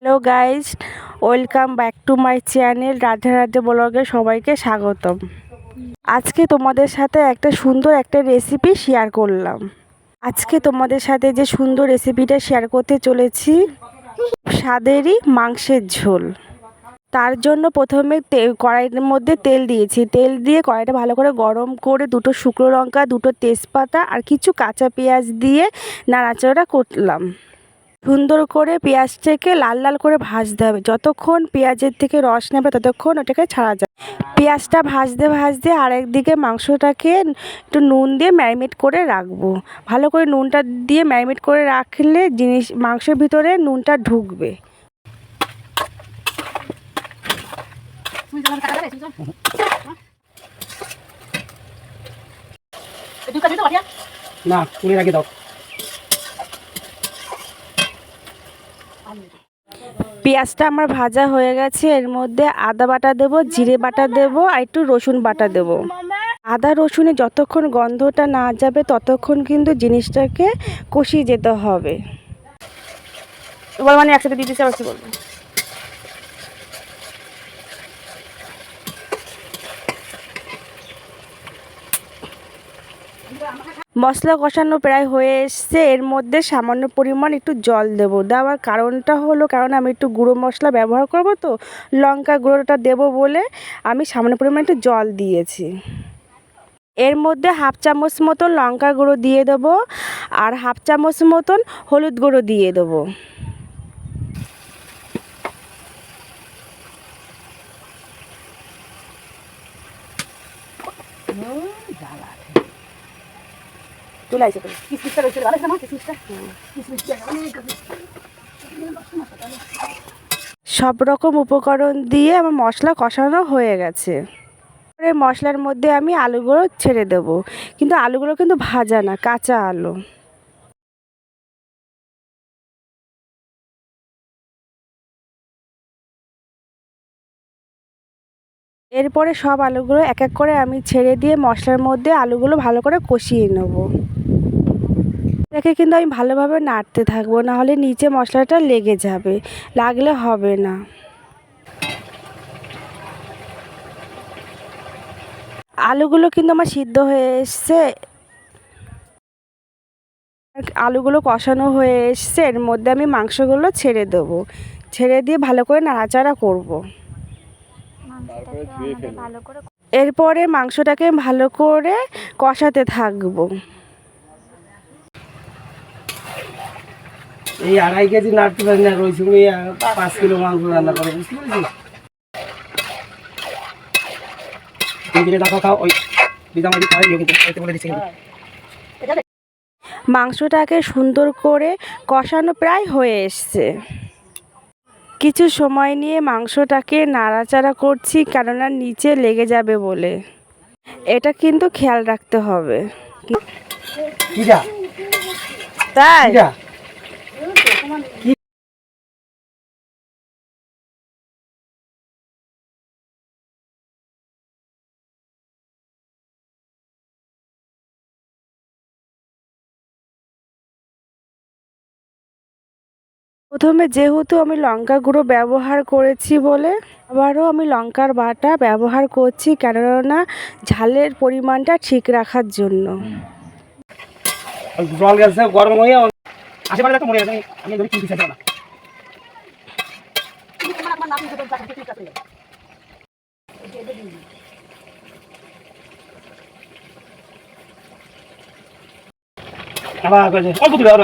Hello guys, welcome back to my channel Radhe Radhe ব্লগে সবাইকে স্বাগতম। আজকে তোমাদের সাথে একটা রেসিপি শেয়ার করলাম। আজকে তোমাদের সাথে যে সুন্দর রেসিপিটা শেয়ার করতে চলেছি, স্বাদেরই মাংসের ঝোল। তার জন্য প্রথমে কড়াইয়ের মধ্যে তেল দিয়েছি। তেল দিয়ে কড়াইটা ভালো করে গরম করে দুটো শুকনো লঙ্কা, দুটো তেজপাতা আর কিছু কাঁচা পেঁয়াজ দিয়ে নাড়াচাড়া করলাম। সুন্দর করে পেঁয়াজটাকে লাল লাল করে ভাজতে হবে। যতক্ষণ পেঁয়াজের থেকে রস নেবে ততক্ষণ ওটাকে ছাড়া যায়। পেঁয়াজটা ভাজতে ভাজতে আরেকদিকে মাংসটাকে একটু নুন দিয়ে ম্যারিনেট করে রাখবো। ভালো করে নুনটা দিয়ে ম্যারিনেট করে রাখলে মাংসের ভিতরে নুনটা ঢুকবে। না তুলে রাখি দাও। পেঁয়াজটা আমার ভাজা হয়ে গেছে। এর মধ্যে আদা বাটা দেবো, জিরে বাটা দেবো আর একটু রসুন বাটা দেবো। আদা রসুনে যতক্ষণ গন্ধটা না যাবে ততক্ষণ কিন্তু জিনিসটাকে কষিয়ে যেতে হবে। এবার মানে একসাথে দিয়ে দিতে আবার কি বলবো। মশলা কষানো প্রায় হয়ে এসছে। এর মধ্যে সামান্য পরিমাণ একটু জল দেবো। দেওয়ার কারণটা হলো কারণ আমি একটু গুঁড়ো মশলা ব্যবহার করব, তো লঙ্কা গুঁড়োটা দেবো বলে আমি সামান্য পরিমাণ একটু জল দিয়েছি। এর মধ্যে হাফ চামচ মতন লঙ্কার গুঁড়ো দিয়ে দেবো আর হাফ চামচ মতন হলুদ গুঁড়ো দিয়ে দেবো। সব রকম উপকরণ দিয়ে আমার মশলা কষানো হয়ে গেছে। মশলার মধ্যে আমি আলুগুলো ছেড়ে দেবো, কিন্তু আলুগুলো কিন্তু ভাজা না, কাঁচা আলু। এরপরে সব আলুগুলো এক এক করে আমি ছেড়ে দিয়ে মশলার মধ্যে আলুগুলো ভালো করে কষিয়ে নেব। এটাকে কিন্তু আমি ভালোভাবে নাড়তে থাকবো, নাহলে নিচে মশলাটা লেগে যাবে, লাগলে হবে না। আলুগুলো কিন্তু আমার সিদ্ধ হয়ে এসছে। আলুগুলো কষানো হয়ে এসছে। এর মধ্যে আমি মাংসগুলো ছেড়ে দেবো। ছেড়ে দিয়ে ভালো করে নাড়াচাড়া করব। এরপরে মাংসটাকে ভালো করে কষাতে থাকবো। এই 2.5 কেজি নাড়তে পারি না, রয়েছে 5 কিলো মাংস রান্না করে, বুঝতে পেরেছিস? দেখো খাও, ওই বিজামাদি খাওয়াই কিন্তু এতে বলে দিচ্ছি। মাংসটাকে সুন্দর করে কষানো প্রায় হয়ে এসছে। কিছু সময় নিয়ে মাংসটাকে নাড়াচাড়া করছি, কেননা নিচে লেগে যাবে বলে। এটা কিন্তু খেয়াল রাখতে হবে। তাই প্রথমে যেহেতু আমি লঙ্কা গুঁড়ো ব্যবহার করেছি বলে আবারও আমি লঙ্কার বাটা ব্যবহার করছি, কেননা ঝালের পরিমাণটা ঠিক রাখার জন্য। জল গেছে গরম হয়ে আশেপাশে একটা মরে গেছে, আমি ধরে চিনতে চাইছি না।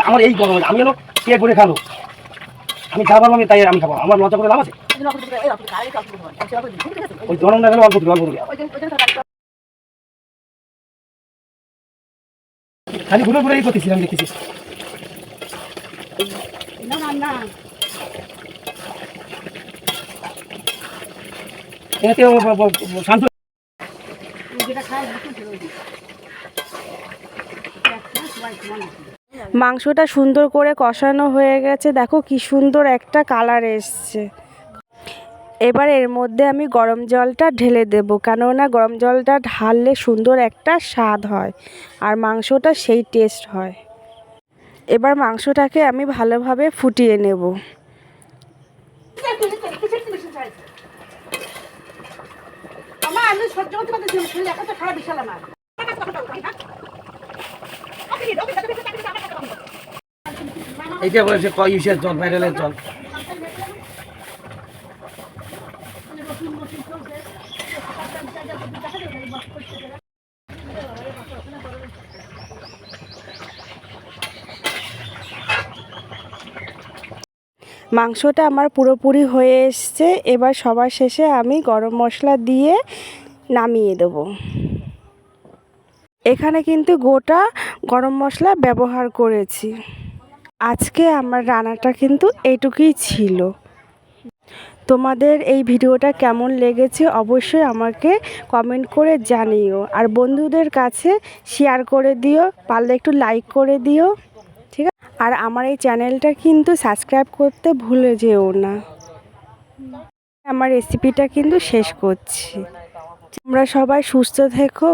আমার এই গরম, আমি হলো পেট ভরে খাবো, আমি খাবার আমি তাই আমি খাবো, আমার লজ্জা করে লাভ আছে? ওই গরম না গেলে অল্প অল্প খালি ঘুরে ঘুরে করতেছিলাম, দেখতেছি। শান্ত মাংসটা সুন্দর করে কষানো হয়ে গেছে। দেখো কি সুন্দর একটা কালার এসছে। এবার এর মধ্যে আমি গরম জলটা ঢেলে দেব, কেননা গরম জলটা ঢাললে সুন্দর একটা স্বাদ হয় আর মাংসটা সেই টেস্ট হয়। এবার মাংসটাকে আমি ভালোভাবে ফুটিয়ে নেব। আমার আমি সহ্য করতে পারতেছি না, শরীর এত খারাপ বিশাল আমার। এইটা বলেছে কয় ইউসের জল, ভাইরালের জল। মাংসটা আমার পুরোপুরি হয়ে এসছে। এবার সবার শেষে আমি গরম মশলা দিয়ে নামিয়ে দেব। এখানে কিন্তু গোটা গরম মশলা ব্যবহার করেছি। আজকে আমার রান্নাটা কিন্তু এইটুকুই ছিল। তোমাদের এই ভিডিওটা কেমন লেগেছে অবশ্যই আমাকে কমেন্ট করে জানিও, আর বন্ধুদের কাছে শেয়ার করে দিও, পারলে একটু লাইক করে দিও, ঠিক আছে? আর আমার এই চ্যানেলটা কিন্তু সাবস্ক্রাইব করতে ভুলে যেও না। আমার রেসিপিটা কিন্তু শেষ করছি। তোমরা সবাই সুস্থ থেকো,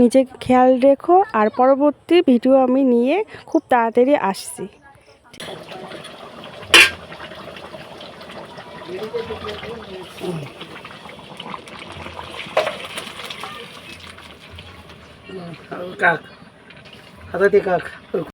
নিজেকে খেয়াল রেখো, আর পরবর্তী ভিডিও আমি নিয়ে খুব তাড়াতাড়ি আসছি। কাক হাতাতে কাক